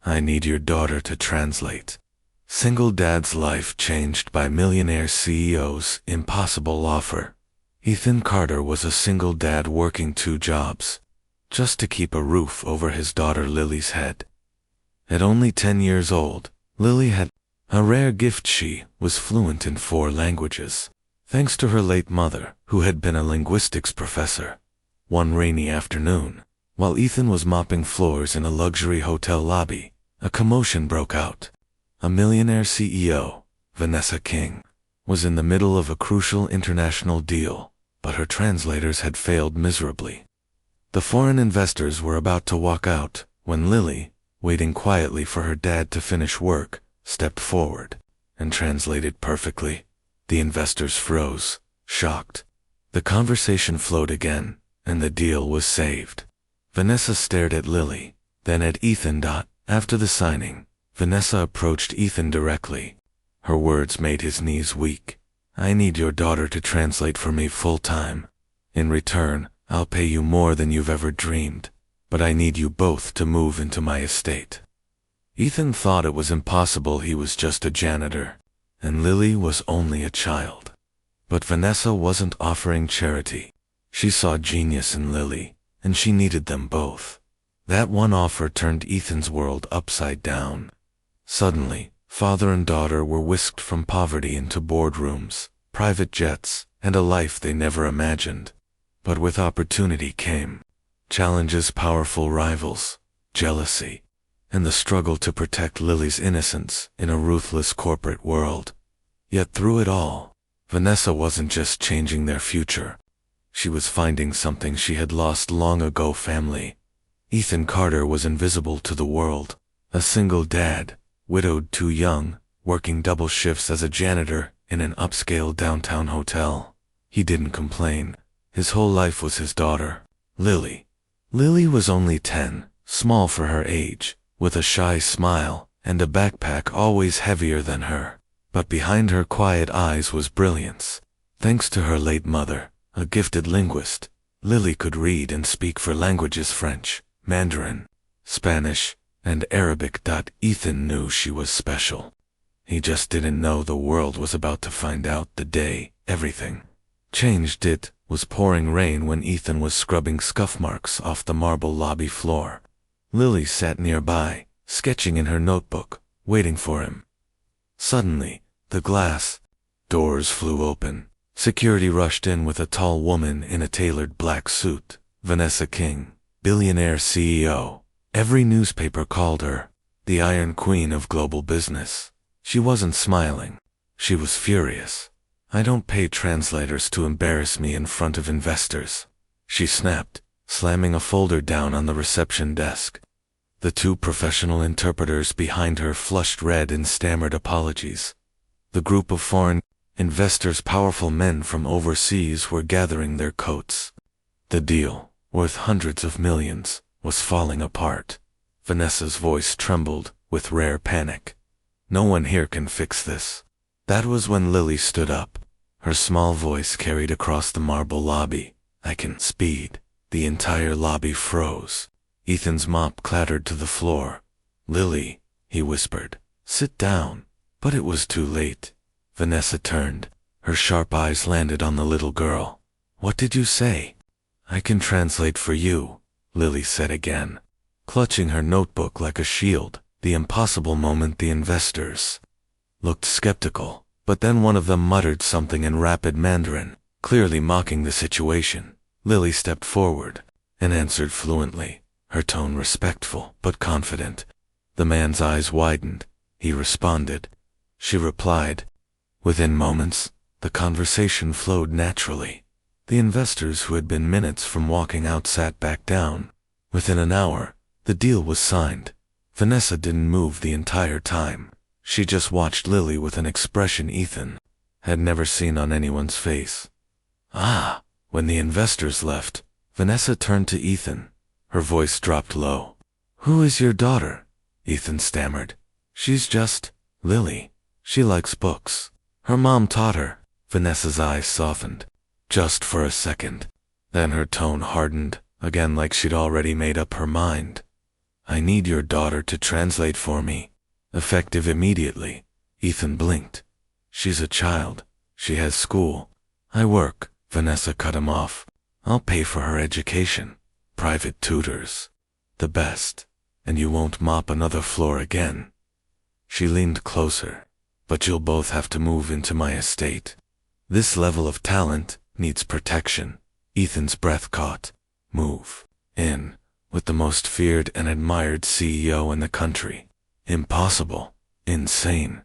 I need your daughter to translate. Single dad's life changed by millionaire CEO's impossible offer. Ethan Carter was a single dad working 2 jobs, just to keep a roof over his daughter Lily's head. At only 10 years old, Lily had a rare gift. She was fluent in 4 languages, thanks to her late mother, who had been a linguistics professor. One rainy afternoon, while Ethan was mopping floors in a luxury hotel lobby, a commotion broke out. A millionaire CEO, Vanessa King, was in the middle of a crucial international deal, but her translators had failed miserably. The foreign investors were about to walk out when Lily, waiting quietly for her dad to finish work, stepped forward and translated perfectly. The investors froze, shocked. The conversation flowed again, and the deal was saved. Vanessa stared at Lily, then at Ethan. After the signing, Vanessa approached Ethan directly. Her words made his knees weak. I need your daughter to translate for me full-time. In return, I'll pay you more than you've ever dreamed, but I need you both to move into my estate. Ethan thought it was impossible. He was just a janitor, and Lily was only a child. But Vanessa wasn't offering charity. She saw genius in Lily, and she needed them both. That one offer turned Ethan's world upside down. Suddenly, father and daughter were whisked from poverty into boardrooms, private jets, and a life they never imagined. But with opportunity came challenges, powerful rivals, jealousy, and the struggle to protect Lily's innocence in a ruthless corporate world. Yet through it all, Vanessa wasn't just changing their future. She was finding something she had lost long ago: family. Ethan Carter was invisible to the world, a single dad, widowed, too young, working double shifts as a janitor in an upscale downtown hotel. He didn't complain. His whole life was his daughter, Lily. Lily was only 10, small for her age, with a shy smile and a backpack always heavier than her. But behind her quiet eyes was brilliance. Thanks to her late mother, a gifted linguist, Lily could read and speak 4 languages: French, Mandarin, Spanish, and Arabic. Ethan knew she was special. He just didn't know the world was about to find out the day everything changed. It was pouring rain when Ethan was scrubbing scuff marks off the marble lobby floor. Lily sat nearby, sketching in her notebook, waiting for him. Suddenly, the glass doors flew open. Security rushed in with a tall woman in a tailored black suit. Vanessa King, billionaire CEO. Every newspaper called her the Iron Queen of global business. She wasn't smiling. She was furious. I don't pay translators to embarrass me in front of investors, she snapped, slamming a folder down on the reception desk. The 2 professional interpreters behind her flushed red and stammered apologies. The group of foreign investors, powerful men from overseas, were gathering their coats. The deal, worth hundreds of millions, was falling apart. Vanessa's voice trembled with rare panic. No one here can fix this. That was when Lily stood up. Her small voice carried across the marble lobby. I can. Speed. The entire lobby froze. Ethan's mop clattered to the floor. Lily, he whispered, sit down. But it was too late. Vanessa turned. Her sharp eyes landed on the little girl. What did you say? I can translate for you, Lily said again, clutching her notebook like a shield. The impossible moment. The investors looked skeptical, but then one of them muttered something in rapid Mandarin, clearly mocking the situation. Lily stepped forward and answered fluently, her tone respectful but confident. The man's eyes widened. He responded. She replied. Within moments, the conversation flowed naturally. The investors, who had been minutes from walking out, sat back down. Within an hour, the deal was signed. Vanessa didn't move the entire time. She just watched Lily with an expression Ethan had never seen on anyone's face. Ah! When the investors left, Vanessa turned to Ethan. Her voice dropped low. Who is your daughter? Ethan stammered. She's just Lily. She likes books. Her mom taught her. Vanessa's eyes softened. Just for a second. Then her tone hardened, again, like she'd already made up her mind. I need your daughter to translate for me. Effective immediately. Ethan blinked. She's a child. She has school. I work. Vanessa cut him off. I'll pay for her education. Private tutors. The best. And you won't mop another floor again. She leaned closer. But you'll both have to move into my estate. This level of talent needs protection. Ethan's breath caught. Move. In. With the most feared and admired CEO in the country. Impossible. Insane.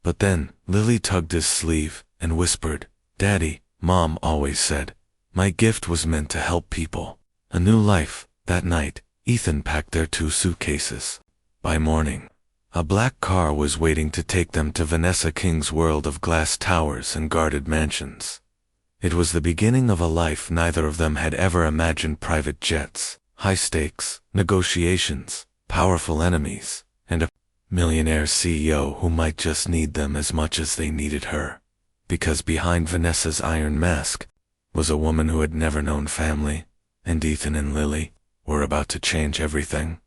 But then, Lily tugged his sleeve and whispered, Daddy, Mom always said, my gift was meant to help people. A new life. That night, Ethan packed their 2 suitcases. By morning, a black car was waiting to take them to Vanessa King's world of glass towers and guarded mansions. It was the beginning of a life neither of them had ever imagined: private jets, high stakes, negotiations, powerful enemies, and a millionaire CEO who might just need them as much as they needed her. Because behind Vanessa's iron mask was a woman who had never known family, and Ethan and Lily were about to change everything.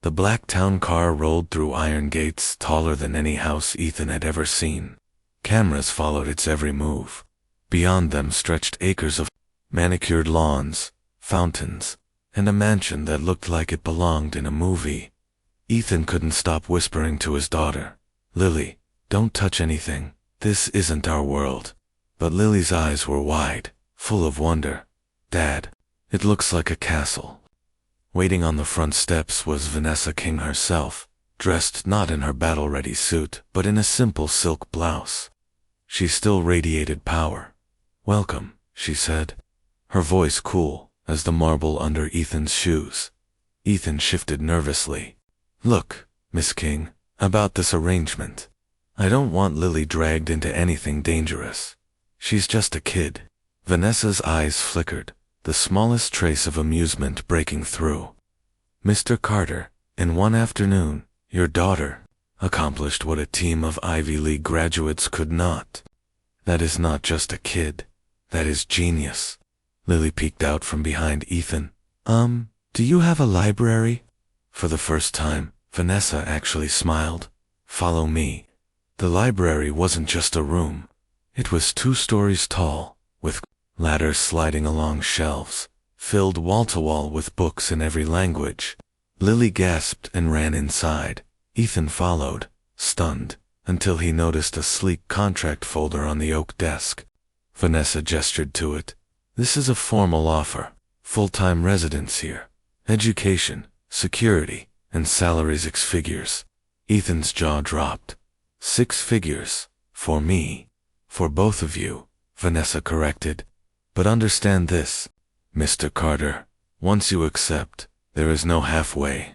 The black town car rolled through iron gates taller than any house Ethan had ever seen. Cameras followed its every move. Beyond them stretched acres of manicured lawns, fountains, and a mansion that looked like it belonged in a movie. Ethan couldn't stop whispering to his daughter, Lily, don't touch anything. This isn't our world. But Lily's eyes were wide, full of wonder. Dad, it looks like a castle. Waiting on the front steps was Vanessa King herself, dressed not in her battle-ready suit, but in a simple silk blouse. She still radiated power. Welcome, she said, her voice cool as the marble under Ethan's shoes. Ethan shifted nervously. Look, Miss King, about this arrangement. I don't want Lily dragged into anything dangerous. She's just a kid. Vanessa's eyes flickered, the smallest trace of amusement breaking through. Mr. Carter, in one afternoon, your daughter accomplished what a team of Ivy League graduates could not. That is not just a kid. That is genius. Lily peeked out from behind Ethan. Do you have a library? For the first time, Vanessa actually smiled. Follow me. The library wasn't just a room. It was 2 stories tall, with ladders sliding along shelves, filled wall-to-wall with books in every language. Lily gasped and ran inside. Ethan followed, stunned, until he noticed a sleek contract folder on the oak desk. Vanessa gestured to it. This is a formal offer. Full-time residence here. Education, security, and salary 6 figures. Ethan's jaw dropped. 6 figures. For me. For both of you, Vanessa corrected. But understand this, Mr. Carter. Once you accept, there is no halfway.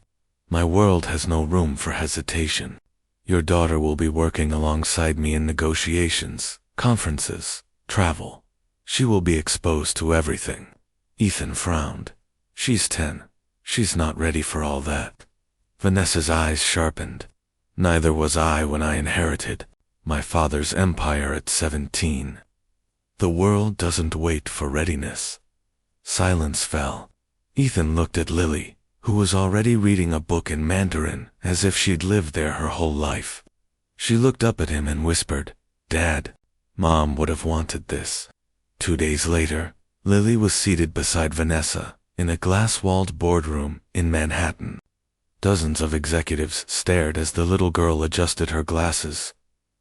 My world has no room for hesitation. Your daughter will be working alongside me in negotiations, conferences, travel. She will be exposed to everything. Ethan frowned. She's 10. She's not ready for all that. Vanessa's eyes sharpened. Neither was I when I inherited my father's empire at 17. The world doesn't wait for readiness. Silence fell. Ethan looked at Lily, who was already reading a book in Mandarin as if she'd lived there her whole life. She looked up at him and whispered, Dad, Mom would have wanted this. 2 days later, Lily was seated beside Vanessa in a glass-walled boardroom in Manhattan. Dozens of executives stared as the little girl adjusted her glasses.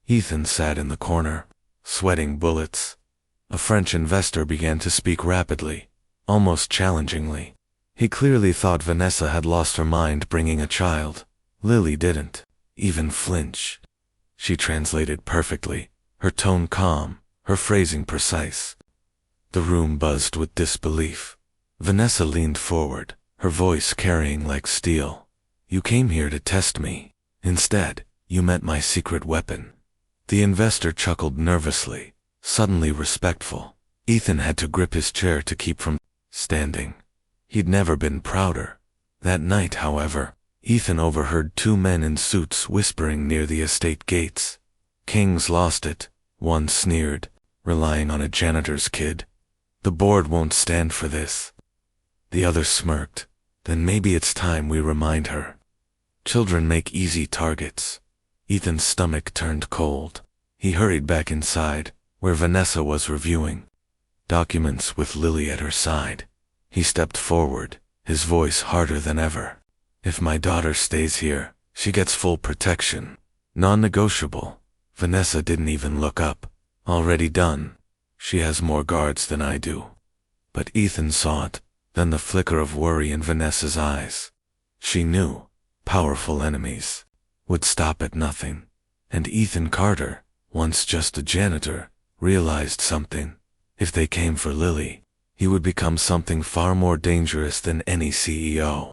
Ethan sat in the corner, sweating bullets. A French investor began to speak rapidly, almost challengingly. He clearly thought Vanessa had lost her mind bringing a child. Lily didn't even flinch. She translated perfectly, her tone calm, her phrasing precise. The room buzzed with disbelief. Vanessa leaned forward, her voice carrying like steel. You came here to test me. Instead, you met my secret weapon. The investor chuckled nervously, suddenly respectful. Ethan had to grip his chair to keep from standing. He'd never been prouder. That night, however, Ethan overheard 2 men in suits whispering near the estate gates. King's lost it, one sneered, relying on a janitor's kid. The board won't stand for this. The other smirked. Then maybe it's time we remind her. Children make easy targets. Ethan's stomach turned cold. He hurried back inside, where Vanessa was reviewing documents with Lily at her side. He stepped forward, his voice harder than ever. If my daughter stays here, she gets full protection. Non-negotiable. Vanessa didn't even look up. Already done. She has more guards than I do. But Ethan saw it, then the flicker of worry in Vanessa's eyes. She knew powerful enemies would stop at nothing. And Ethan Carter, once just a janitor, realized something. If they came for Lily, he would become something far more dangerous than any CEO.